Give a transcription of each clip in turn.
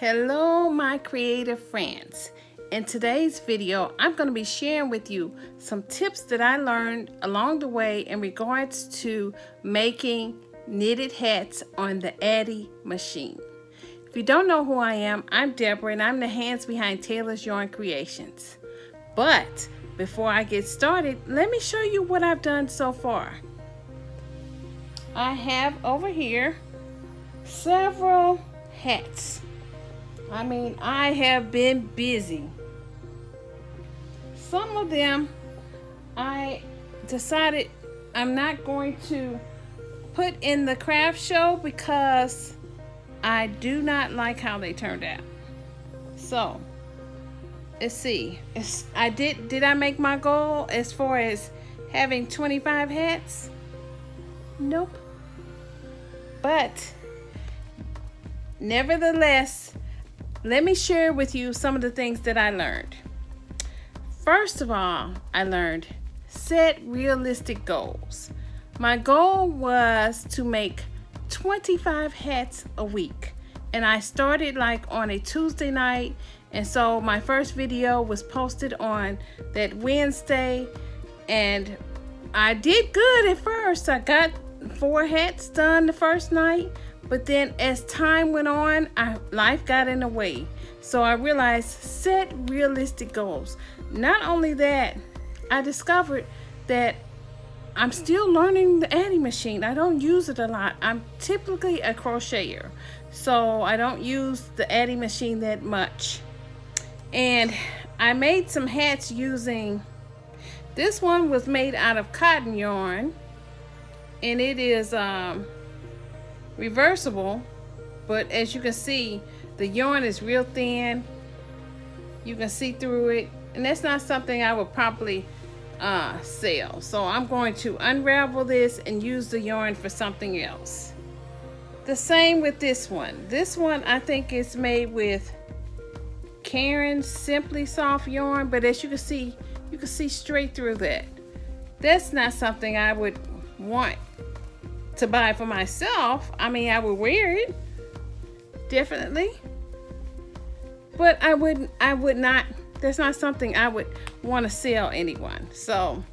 Hello my creative friends. In today's video, I'm going to be sharing with you some tips that I learned along the way in regards to making knitted hats on the Addie machine. If you don't know who I am, I'm Deborah and I'm the hands behind Taylor's Yarn Creations. But before I get started, let me show you what I've done so far. I have over here several hats. I have been busy. Some of them I decided I'm not going to put in the craft show because I do not like how they turned out. So let's see. Did I make my goal as far as having 25 hats? Nope. But nevertheless, let me share with you some of the things that I learned. First of all, I learned set realistic goals. My goal was to make 25 hats a week. And I started like on a Tuesday night. And so my first video was posted on that Wednesday. And I did good at first. I got 4 hats done the first night. But then as time went on, life got in the way. So I realized set realistic goals. Not only that, I discovered that I'm still learning the Addie machine. I don't use it a lot. I'm typically a crocheter, so I don't use the Addie machine that much. And I made some hats using, this one was made out of cotton yarn, and it is reversible, but as you can see, the yarn is real thin. You can see through it, and that's not something I would probably sell. So I'm going to unravel this and use the yarn for something else. The same with this one. This one I think is made with Karen's Simply Soft yarn, but as you can see straight through that. That's not something I would want to buy for myself. I would wear it, definitely, but I would not, that's not something I would want to sell anyone. So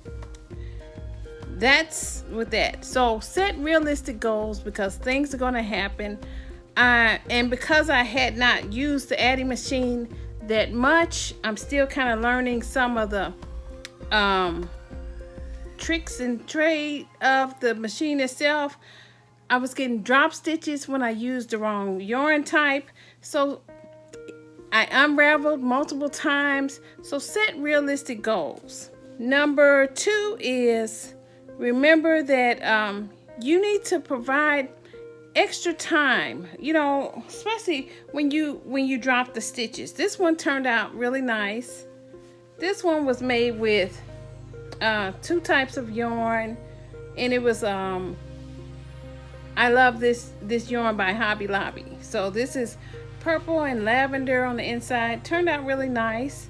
that's with that. So set realistic goals because things are going to happen. And because I had not used the Addie machine that much, I'm still kind of learning some of the tricks and trade of the machine itself. I was getting drop stitches when I used the wrong yarn type, so I unraveled multiple times. So set realistic goals. Number 2 is remember that you need to provide extra time, especially when you drop the stitches. This one turned out really nice. This one was made with 2 types of yarn, and it was I love this yarn by Hobby Lobby. So this is purple and lavender on the inside. Turned out really nice.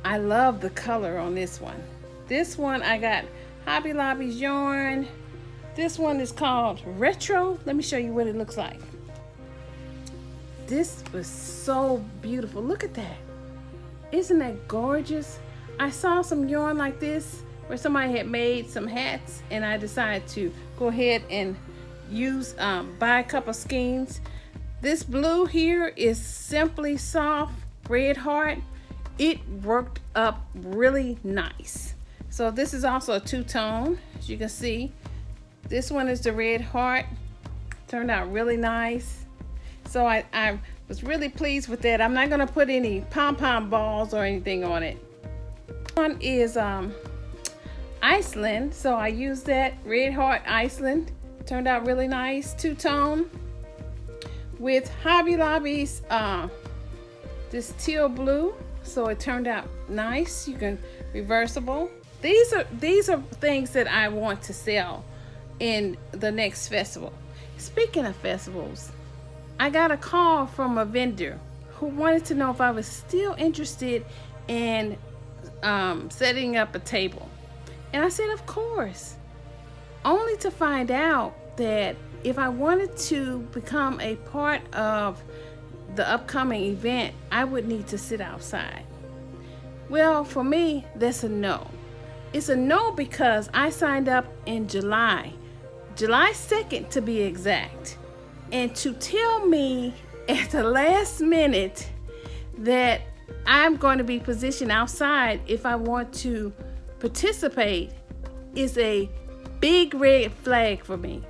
I love the color on this one. This one I got Hobby Lobby's yarn. This one is called Retro. Let me show you what it looks like. This was so beautiful. Look at that. Isn't that gorgeous? I saw some yarn like this where somebody had made some hats, and I decided to go ahead and buy a couple skeins. This blue here is Simply Soft Red Heart. It worked up really nice. So this is also a 2-tone, as you can see. This one is the Red Heart. Turned out really nice. So I was really pleased with that. I'm not going to put any pom-pom balls or anything on it. One is Iceland, so I used that Red Heart Iceland. Turned out really nice, 2-tone with Hobby Lobby's this teal blue, so it turned out nice. You can reversible. These are things that I want to sell in the next festival. Speaking of festivals, I got a call from a vendor who wanted to know if I was still interested in setting up a table, and I said of course, only to find out that if I wanted to become a part of the upcoming event, I would need to sit outside. Well, for me, that's a no. It's a no because I signed up in July 2nd to be exact. And to tell me at the last minute that I'm going to be positioned outside if I want to participate is a big red flag for me.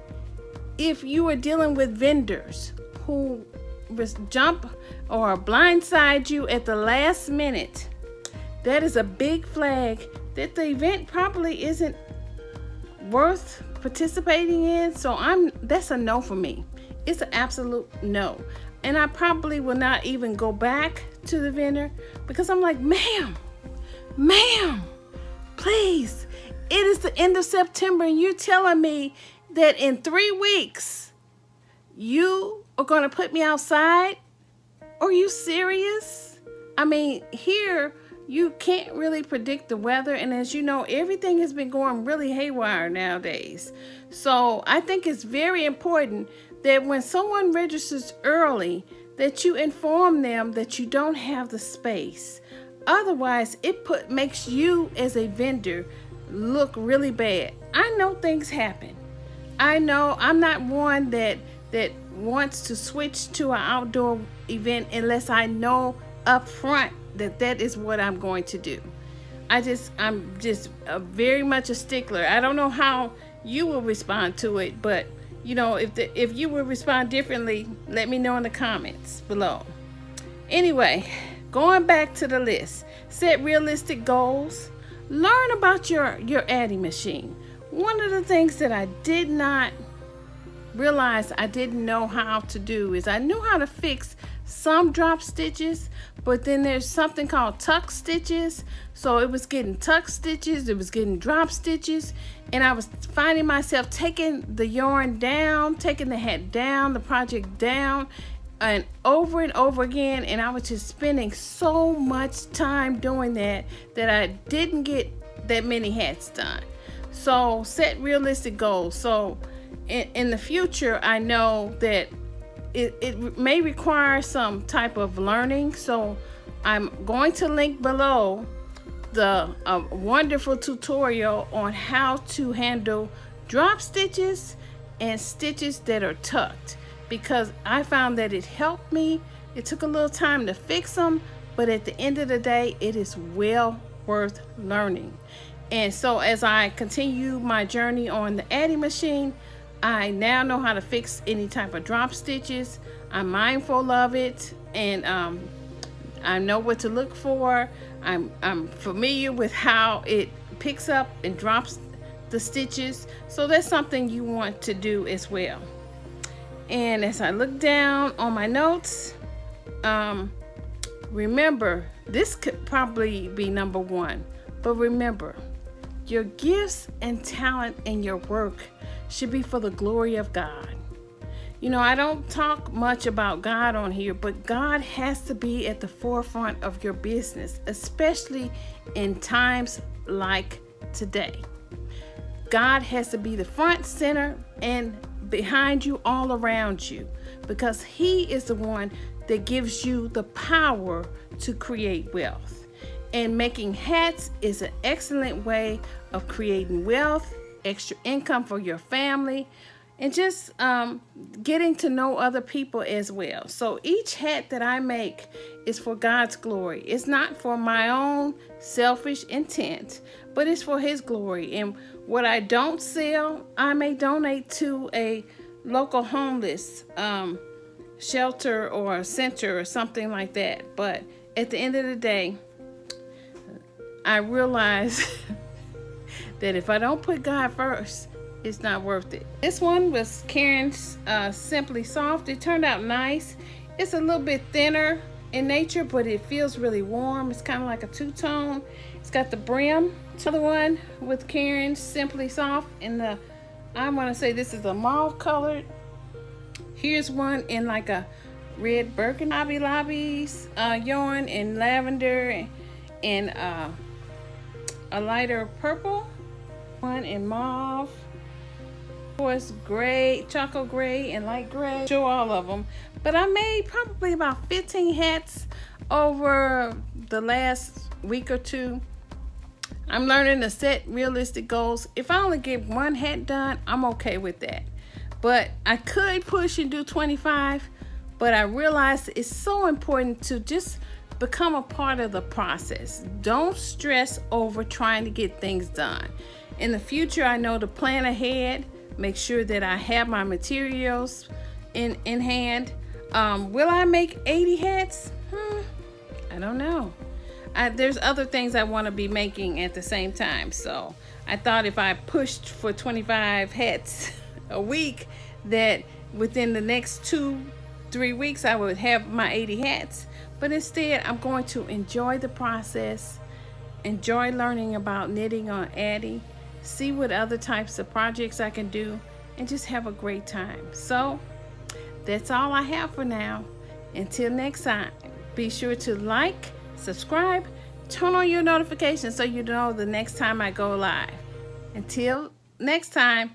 If you are dealing with vendors who jump or blindside you at the last minute, that is a big flag that the event probably isn't worth participating in. So that's a no for me. It's an absolute no. And I probably will not even go back to the vendor because I'm like, ma'am, please, it is the end of September and you're telling me that in 3 weeks you are going to put me outside? Are you serious? I mean, here you can't really predict the weather, and as you know, everything has been going really haywire nowadays. So I think it's very important that when someone registers early, that you inform them that you don't have the space. Otherwise, it makes you as a vendor look really bad. I know things happen. I know I'm not one that wants to switch to an outdoor event unless I know up front that is what I'm going to do. I'm just very much a stickler. I don't know how you will respond to it, but you know, if you will respond differently, let me know in the comments below. Anyway, going back to the list, set realistic goals, learn about your Addie machine. One of the things that I did not realize I didn't know how to do is I knew how to fix some drop stitches, but then there's something called tuck stitches. So it was getting tuck stitches, it was getting drop stitches, and I was finding myself taking the yarn down, taking the hat down, the project down, and over again, and I was just spending so much time doing that I didn't get that many hats done. So set realistic goals. So in the future, I know that it may require some type of learning. So I'm going to link below the wonderful tutorial on how to handle drop stitches and stitches that are tucked, because I found that it helped me. It took a little time to fix them, but at the end of the day, it is well worth learning. And so as I continue my journey on the Addie machine, I now know how to fix any type of drop stitches. I'm mindful of it, and I know what to look for. I'm familiar with how it picks up and drops the stitches. So that's something you want to do as well. And as I look down on my notes, remember, this could probably be number 1, but remember, your gifts and talent and your work should be for the glory of God. You know, I don't talk much about God on here, but God has to be at the forefront of your business, especially in times like today. God has to be the front, center, and behind you, all around you, because He is the one that gives you the power to create wealth. And making hats is an excellent way of creating wealth, extra income for your family, and just getting to know other people as well. So each hat that I make is for God's glory. It's not for my own selfish intent, but it's for His glory. And what I don't sell, I may donate to a local homeless shelter or a center or something like that. But at the end of the day, I realize that if I don't put God first, it's not worth it. This one was Karen's Simply Soft. It turned out nice. It's a little bit thinner in nature, but it feels really warm. It's kind of like a two-tone. It's got the brim. Another one with Karen's Simply Soft in the, I want to say this is a mauve colored. Here's one in like a red burgundy lobbies yarn in lavender and a lighter purple. One in mauve. Of course, gray, chocolate gray, and light gray. Show all of them. But I made probably about 15 hats over the last week or two. I'm learning to set realistic goals. If I only get one hat done, I'm okay with that. But I could push and do 25, but I realized it's so important to just become a part of the process. Don't stress over trying to get things done. In the future, I know to plan ahead, make sure that I have my materials in hand. Will I make 80 hats? I don't know. There's other things I want to be making at the same time. So I thought if I pushed for 25 hats a week, that within the next 2-3 weeks, I would have my 80 hats. But instead, I'm going to enjoy the process, enjoy learning about knitting on Addie, see what other types of projects I can do, and just have a great time. So that's all I have for now. Until next time, be sure to like, subscribe, turn on your notifications so you know the next time I go live. Until next time.